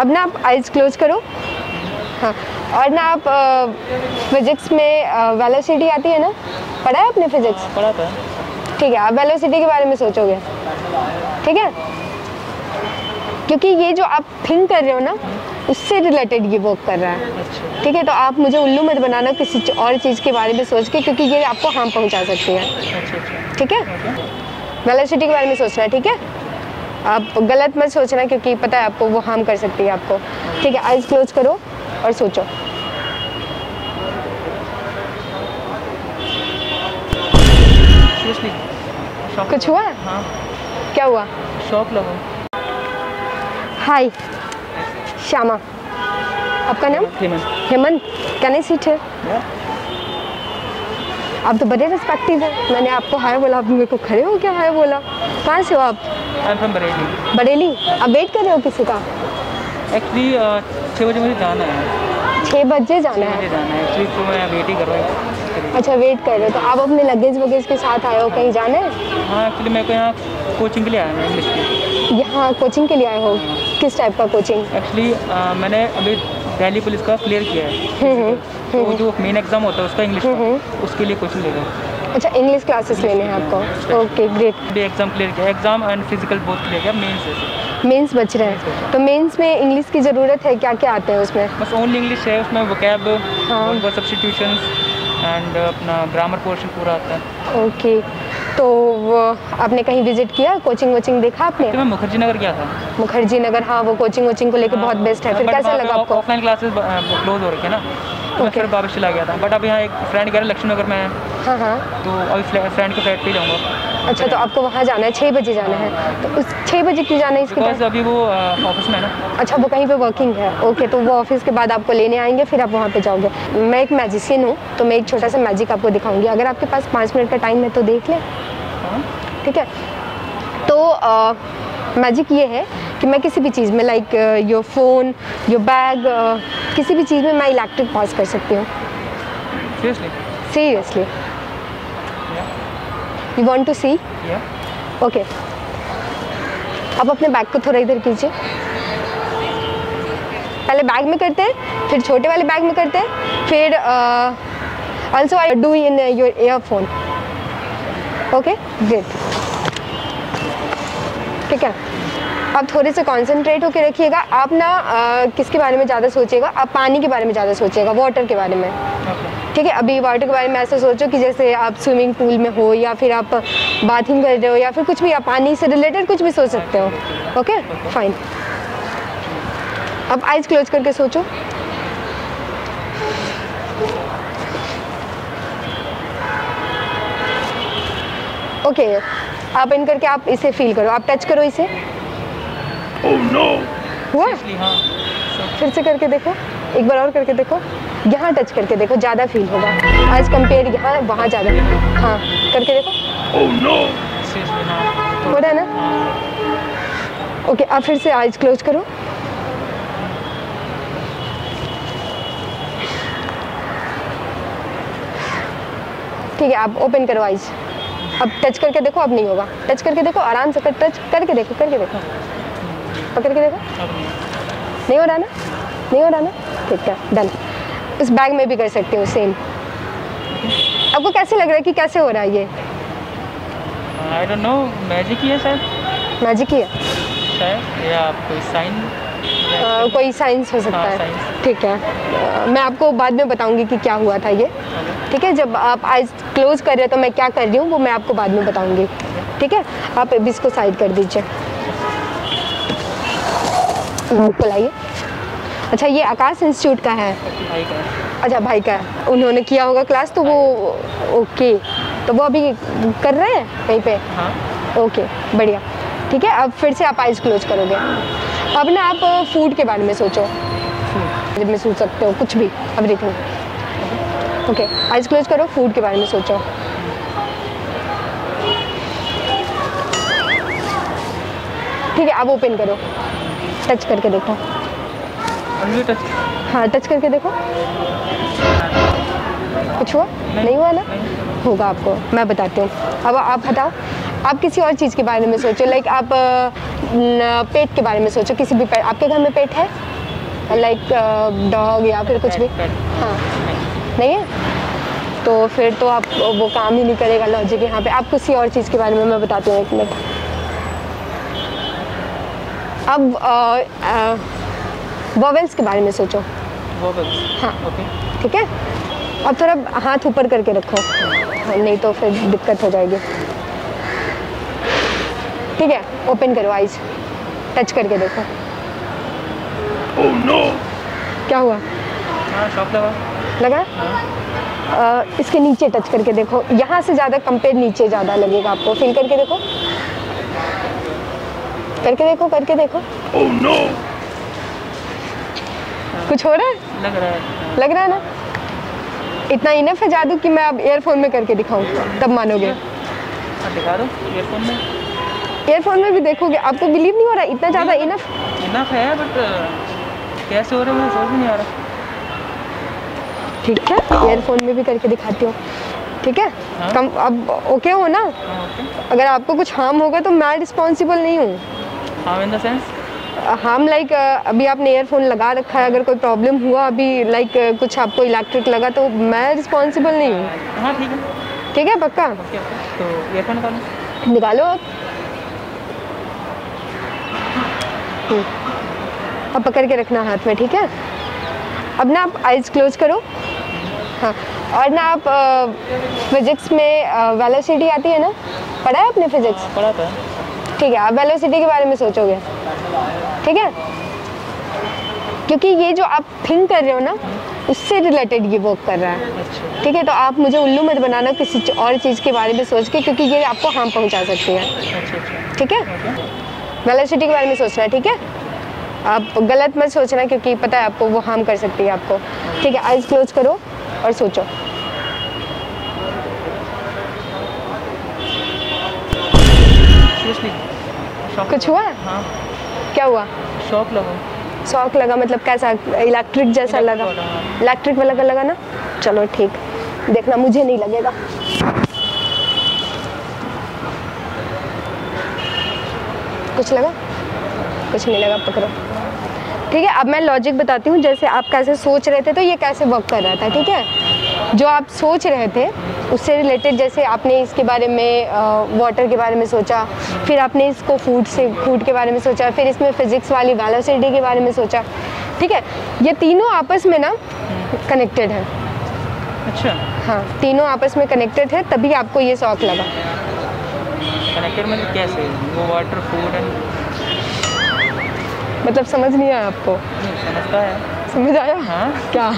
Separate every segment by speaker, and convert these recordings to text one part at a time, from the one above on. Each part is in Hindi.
Speaker 1: अब ना आप आइज़ क्लोज करो। हाँ, और ना आप फिजिक्स में वेलोसिटी आती है ना, पढ़ा है आपने फिजिक्स?
Speaker 2: पढ़ा था।
Speaker 1: ठीक है, आप वेलोसिटी के बारे में सोचोगे, ठीक है, क्योंकि ये जो आप थिंक कर रहे हो ना उससे रिलेटेड ये वर्क कर रहा है। ठीक है, तो आप मुझे उल्लू मत बनाना किसी और चीज़ के बारे में सोच के, क्योंकि ये आपको हार्म पहुंचा सकती है। ठीक है, वेलोसिटी के बारे में सोचना है, ठीक है, आप गलत मत सोचना क्योंकि पता है आपको वो हार्म कर सकती है आपको। ठीक है, आइज़ क्लोज करो और सोचो। कुछ हुआ?
Speaker 2: हाँ।
Speaker 1: क्या हुआ?
Speaker 2: शॉक लगा।
Speaker 1: हाय श्यामा, आपका नाम? Hemant. Can I sit here? आप तो बड़े रिस्पेक्टिव हैं, मैंने आपको हाय बोला, आप मेरे को खड़े हो क्या हाय बोला? कहाँ से हो आप?
Speaker 2: I am from Bareilly.
Speaker 1: Bareilly. आप वेट कर रहे हो किसी का?
Speaker 2: एक्चुअली 6 बजे मुझे जाना है।
Speaker 1: 6 बजे जाना है?
Speaker 2: एक्चुअली तो मैं वेट ही कर रहा हूँ।
Speaker 1: अच्छा, वेट कर रहे हो, तो आप अपने लगेज वगेज के साथ आए हो, कहीं जाना है?
Speaker 2: हाँ, एक्चुअली मेरे को यहाँ कोचिंग के लिए आया मैं इंग्लिश की।
Speaker 1: यहाँ कोचिंग के लिए आए हो? किस टाइप का कोचिंग?
Speaker 2: एक्चुअली मैंने अभी दिल्ली पुलिस का क्लियर किया है, तो जो मेन एग्ज़ाम होता है उसका इंग्लिश का, उसके लिए कोचिंग ले रहा हूँ।
Speaker 1: अच्छा, इंग्लिश क्लासेस लेने हैं आपको? Okay great.
Speaker 2: अभी एग्ज़ाम क्लियर किया, exam and physical both clear किया, मेंस है।
Speaker 1: मेंस बच रहे हैं, तो मेंस में इंग्लिश की ज़रूरत है, क्या क्या आते हैं उसमें?
Speaker 2: बस ओनली इंग्लिश है उसमें, वोकैब,
Speaker 1: हाँ,
Speaker 2: सब्स्टिट्यूशंस एंड अपना ग्रामर पोर्शन पूरा आता है।
Speaker 1: ओके, तो वो आपने कहीं विजिट किया, कोचिंग वोचिंग देखा आपने?
Speaker 2: तो मैं मुखर्जी नगर गया था।
Speaker 1: मुखर्जी नगर, हाँ, वो कोचिंग वोचिंग को लेकर बहुत बेस्ट है। फिर कैसा लगा आपको?
Speaker 2: ऑफलाइन क्लासेस क्लोज हो रखे ना, तो मैं फिर वापस चला गया था, बट अब यहाँ एक फ्रेंड कह रहा है लक्ष्मी नगर में है।
Speaker 1: हाँ हाँ,
Speaker 2: तो अभी फ्रेंड के फ्लैट पे जाऊँगा।
Speaker 1: अच्छा, तो आपको वहाँ जाना है, 6 बजे जाना है, तो उस 6 बजे क्यों जाना है इसके
Speaker 2: बिकॉज
Speaker 1: बाद?
Speaker 2: अभी वो ऑफिस में है ना।
Speaker 1: अच्छा, वो कहीं पे वर्किंग है, ओके, तो वो ऑफिस के बाद आपको लेने आएंगे, फिर आप वहाँ पे जाओगे। मैं एक मैजिशियन हूँ, तो मैं एक छोटा सा मैजिक आपको दिखाऊंगी, अगर आपके पास 5 मिनट का टाइम है तो देख लें। ठीक है, तो मैजिक ये है कि मैं किसी भी चीज़ में, like your phone, your bag, किसी भी चीज़ में मैं इलेक्ट्रिक पॉज कर सकती हूँ। Seriously? You want to see? Okay, अब अपने बैग को थोड़ा इधर कीजिए, पहले बैग में करते हैं, फिर छोटे वाले बैग में करते हैं, फिर also I do in your earphone. Okay great, ठीक है, आप थोड़े से कॉन्सेंट्रेट होकर रखिएगा। आप ना किसके बारे में ज़्यादा सोचिएगा? आप पानी के बारे में ज़्यादा सोचिएगा, वाटर के बारे में। ठीक है, अभी वाटर के बारे में ऐसा सोचो कि जैसे आप स्विमिंग पूल में हो, या फिर आप बाथिंग कर रहे हो, या फिर कुछ भी, आप पानी से रिलेटेड कुछ भी सोच सकते हो। ओके फाइन, अब आइज़ क्लोज करके सोचो। ओके, आप इन करके आप इसे फील करो, आप टच करो इसे।
Speaker 2: Oh no!
Speaker 1: हुआ?
Speaker 2: हाँ।
Speaker 1: फिर से करके देखो, एक बार और करके देखो, यहाँ टच करके देखो, ज़्यादा फील होगा आज कंपेयर यहाँ वहाँ ज़्यादा। हाँ, करके देखो।
Speaker 2: Oh no! हाँ।
Speaker 1: हो रहा है ना? ओके, आप फिर से आइज क्लोज करो। ठीक है, आप ओपन करो आइज। अब टच करके देखो, अब नहीं होगा, टच करके देखो, आराम से टच करके देखो, पकड़ के देखो। नहीं हो रहा ना? नहीं हो रहा ना? ठीक है, डन। इस बैग में भी कर सकती हूँ सेम। आपको कैसे लग रहा है कि कैसे हो रहा है ये?
Speaker 2: आई डोंट नो, मैजिक ही है शायद।
Speaker 1: मैजिक ही है
Speaker 2: शायद, या कोई साइन,
Speaker 1: कोई साइंस हो सकता
Speaker 2: हाँ,
Speaker 1: है।
Speaker 2: साइंस।
Speaker 1: ठीक है, मैं आपको बाद में बताऊंगी कि क्या हुआ था ये। ठीक है, जब आप आइज क्लोज कर रहे हो तो मैं क्या कर रही हूँ वो मैं आपको बाद में बताऊंगी। ठीक है, आप अभी इसको साइड कर दीजिए, बुक लाइए। अच्छा, ये आकाश इंस्टीट्यूट का है? अच्छा, भाई का है, उन्होंने किया होगा क्लास, तो वो ओके, तो वो अभी कर रहे हैं कहीं पे?
Speaker 2: हाँ।
Speaker 1: ओके, बढ़िया। ठीक है, अब फिर से आप आइज क्लोज करोगे। अब ना आप फूड के बारे में सोचो, में सोच सकते हो कुछ भी, एवरीथिंग। ओके, आइज क्लोज करो, फूड के बारे में सोचो। ठीक है, अब ओपन करो, टच करके देखो।
Speaker 2: टच?
Speaker 1: हाँ, टच करके देखो। कुछ हुआ? नहीं हुआ ना? होगा आपको, मैं बताती हूँ। अब आप हटाओ, आप किसी और चीज़ के बारे में सोचो, लाइक आप पेट के बारे में सोचो, किसी भी पेट। आपके घर में पेट है, लाइक डॉग या फिर कुछ भी? हाँ, नहीं है तो फिर तो आप वो काम ही नहीं करेगा लॉजिक यहाँ पे। आप किसी और चीज़ के बारे में, मैं बताती हूँ, एक मिनट। अब वॉवेल्स के बारे में सोचो।
Speaker 2: वॉवेल्स,
Speaker 1: हाँ,
Speaker 2: ओके,
Speaker 1: ठीक है। अब थोड़ा हाथ ऊपर करके रखो, नहीं तो फिर दिक्कत हो जाएगी। ठीक है, ओपन करो आइज, टच करके देखो।
Speaker 2: ओह नो,
Speaker 1: क्या हुआ?
Speaker 2: हाँ, शॉक लगा।
Speaker 1: इसके नीचे टच करके देखो, यहाँ से ज़्यादा कंपेयर नीचे ज़्यादा लगेगा आपको। फील करके देखो, करके देखो, करके देखो।
Speaker 2: ओह नो,
Speaker 1: कुछ हो रहा है? लग रहा है ना? इतना इनफ है जादू कि मैं अब ईयरफोन में करके दिखाऊं, तब मानोगे।
Speaker 2: दिखा दो ईयरफोन में।
Speaker 1: ईयरफोन में भी देखोगे, आपको बिलीव नहीं हो रहा? इतना ज़्यादा
Speaker 2: इनफ है, बट कैसे हो रहा है मुझे समझ नहीं आ रहा।
Speaker 1: ठीक है, ईयरफोन में भी करके दिखाती हूँ, ठीक है?
Speaker 2: हाँ?
Speaker 1: कम अब ओके हो ना?
Speaker 2: हाँ, ओके।
Speaker 1: अगर आपको कुछ हार्म होगा तो मैं रिस्पॉन्सिबल नहीं हूँ।
Speaker 2: Harm in the sense?
Speaker 1: Harm like अभी आपने ईयरफोन लगा रखा है, अगर कोई प्रॉब्लम हुआ अभी, लाइक कुछ आपको इलेक्ट्रिक लगा, तो मैं रिस्पॉन्सिबल नहीं हूँ।
Speaker 2: हाँ, ठीक है,
Speaker 1: ठीक है, पक्का?
Speaker 2: ओके। तो ईयरफोन निकालो।
Speaker 1: निकालो आप। अब पकड़ के रखना हाथ में, ठीक है? अब ना आप आइज क्लोज करो। हाँ, और ना आप फिजिक्स में वेलोसिटी आती है ना, पढ़ा है आपने फिजिक्स?
Speaker 2: पढ़ा था।
Speaker 1: ठीक है, आप वेलोसिटी के बारे में सोचोगे, ठीक है? क्योंकि ये जो आप थिंक कर रहे हो ना, उससे रिलेटेड ये वर्क कर रहा है।
Speaker 2: अच्छा,
Speaker 1: ठीक है, तो आप मुझे उल्लू मत बनाना किसी और चीज़ के बारे में सोच के, क्योंकि ये आपको हार्म पहुंचा सकती है।
Speaker 2: अच्छा,
Speaker 1: ठीक है, वेलोसिटी के बारे में सोचना है, ठीक है? आप गलत मत सोचना, क्योंकि पता है आपको वो हार्म कर सकती है आपको। ठीक है, आइज क्लोज करो और सोचो। कुछ हुआ?
Speaker 2: हाँ,
Speaker 1: क्या हुआ?
Speaker 2: शॉक लगा।
Speaker 1: शॉक लगा मतलब कैसा? इलेक्ट्रिक जैसा लगा? इलेक्ट्रिक वाला का लगा ना? चलो ठीक, देखना मुझे नहीं लगेगा। कुछ लगा? कुछ नहीं लगा, पकड़ो। ठीक है, अब मैं लॉजिक बताती हूँ, जैसे आप कैसे सोच रहे थे तो ये कैसे वर्क कर रहा था। ठीक है, जो आप सोच रहे थे उससे रिलेटेड, जैसे आपने इसके बारे में वाटर के बारे में सोचा, फिर आपने इसको फूड के बारे में सोचा, फिर इसमें फिजिक्स वाली वेलोसिटी के बारे में सोचा। ठीक है, ये तीनों आपस में ना कनेक्टेड है।
Speaker 2: अच्छा,
Speaker 1: हाँ, तीनों आपस में कनेक्टेड है, तभी आपको ये शॉक लगा।
Speaker 2: कनेक्टेड मतलब कैसे? वो वाटर, फूड एंड,
Speaker 1: मतलब समझ नहीं आया आपको?
Speaker 2: समझता है।
Speaker 1: समझ आया?
Speaker 2: हाँ,
Speaker 1: क्या?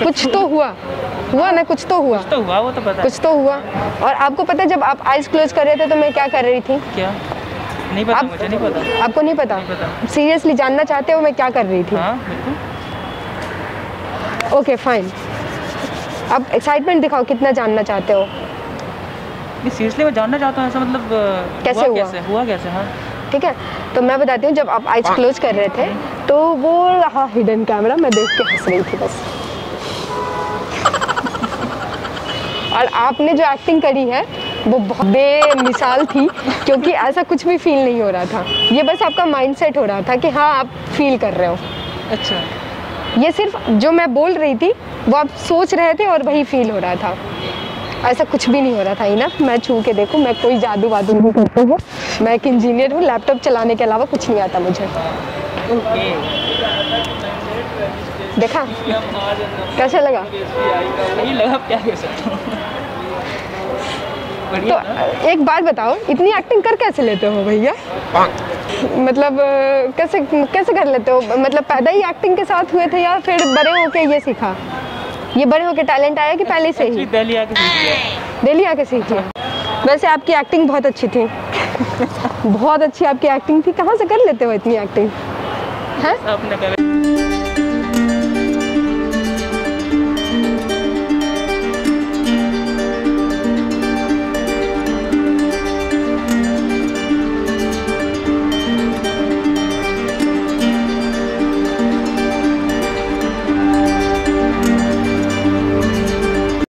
Speaker 1: कुछ तो हुआ ना, कुछ तो हुआ।
Speaker 2: तो हुआ, वो तो पता है।
Speaker 1: कुछ तो हुआ। और आपको पता है जब आप आइज क्लोज कर रहे थे तो मैं क्या कर रही थी?
Speaker 2: क्या? नहीं पता, मुझे नहीं पता।
Speaker 1: आपको नहीं पता?
Speaker 2: नहीं पता।
Speaker 1: सीरियसली जानना चाहते हो मैं क्या कर रही थी?
Speaker 2: हाँ, बिल्कुल।
Speaker 1: ओके फाइन, अब एक्साइटमेंट दिखाओ, कितना जानना चाहते हो?
Speaker 2: नहीं, सीरियसली मैं जानना चाहता हूँ, ऐसा मतलब
Speaker 1: कैसे
Speaker 2: हुआ कैसे? हाँ,
Speaker 1: ठीक है, तो मैं बताती हूँ, जब आप आइज क्लोज कर रहे थे तो वो रहा हिडन कैमरा, मैं देख के हंस रही थी बस। और आपने जो एक्टिंग करी है वो बहुत बेमिसाल थी, क्योंकि ऐसा कुछ भी फील नहीं हो रहा था। ये बस आपका माइंडसेट हो रहा था कि हाँ आप फील कर रहे हो।
Speaker 2: अच्छा,
Speaker 1: ये सिर्फ जो मैं बोल रही थी वो आप सोच रहे थे और वही फील हो रहा था, ऐसा कुछ भी नहीं हो रहा था। इनफ, मैं छू के देखूं, मैं कोई जादू वादू नहीं करती हूँ, मैं एक इंजीनियर हूँ, लैपटॉप चलाने के अलावा कुछ नहीं आता मुझे।
Speaker 2: ओके,
Speaker 1: देखा कैसा लगा?
Speaker 2: सही लगा, क्या कर सकता हूँ।
Speaker 1: तो
Speaker 2: बढ़िया ना?
Speaker 1: एक बात बताओ, इतनी एक्टिंग कर कैसे लेते हो भैया? मतलब कैसे कैसे कर लेते हो? मतलब पैदा ही एक्टिंग के साथ हुए थे या फिर बड़े होके ये सीखा? ये बड़े होके टैलेंट आया कि पहले से ही?
Speaker 2: दिल्ली आके सीख लिया।
Speaker 1: दिल्ली आके सीख लिया। वैसे आपकी एक्टिंग बहुत अच्छी थी। बहुत अच्छी आपकी एक्टिंग थी। कहाँ से कर लेते हो इतनी एक्टिंग? हैं?
Speaker 2: आपने